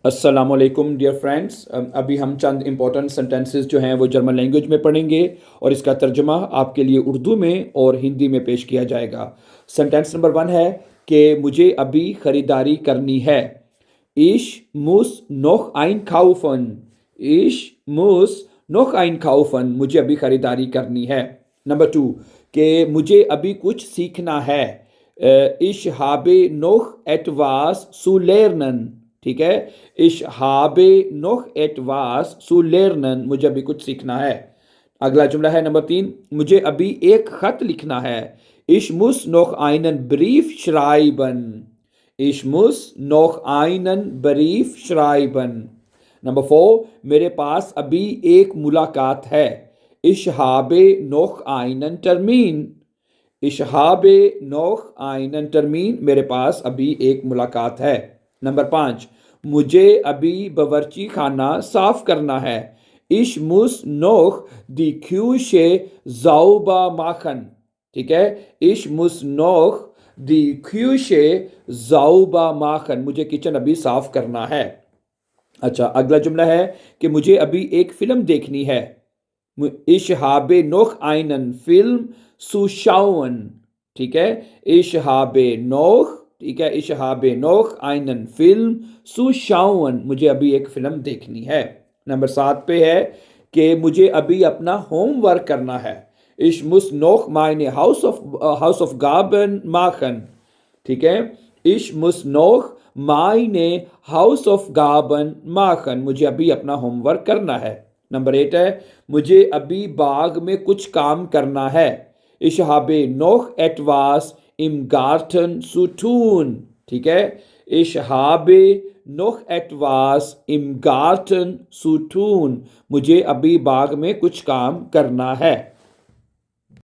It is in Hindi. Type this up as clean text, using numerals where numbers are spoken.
अस्सलामुअलैकुम डियर फ्रेंड्स। अभी हम चंद इम्पोर्टेंट सेंटेंसेस जो हैं वो जर्मन लैंग्वेज में पढ़ेंगे और इसका तर्जुमा आपके लिए उर्दू में और हिंदी में पेश किया जाएगा। सेंटेंस नंबर 1 है कि मुझे अभी ख़रीदारी करनी है। Ich muss noch einkaufen। Ich muss noch einkaufen। मुझे अभी ख़रीदारी करनी है। नंबर 2 कि मुझे अभी कुछ सीखना है। Ich habe noch etwas zu lernen। ठीक है, Ich habe noch etwas zu lernen। मुझे अभी कुछ सीखना है। अगला जुमला है नंबर 3, मुझे अभी एक खत लिखना है। Ich muss noch einen Brief schreiben। Ich muss noch einen Brief schreiben। Number 4, मेरे पास अभी एक मुलाकात है। Ich habe noch einen Termin। Ich habe noch einen Termin। मेरे पास अभी एक मुलाकात है। नंबर 5, मुझे अभी बावर्ची खाना साफ करना है। Ich muss noch die Küche sauber machen। ठीक है, Ich muss noch die Küche sauber machen। मुझे किचन अभी साफ करना है। अच्छा, अगला जुमला है कि मुझे अभी एक फिल्म देखनी है। Ich habe noch einen Film zu schauen। ठीक है, Ich habe noch, ठीक है, Ich habe noch einen Film zu schauen। मुझे अभी एक फिल्म देखनी है। नंबर 7 पे है कि मुझे अभी अपना होमवर्क करना है। Ich muss noch meine Hausaufgaben machen। ठीक है, Ich muss noch meine Hausaufgaben machen। मुझे अभी अपना होमवर्क करना है। नंबर 8 है, मुझे अभी बाग में कुछ काम करना है। Ich habe noch etwas im Garten zu tun। ठीक है, Ich habe noch etwas im Garten zu tun। मुझे अभी बाग में कुछ काम करना है।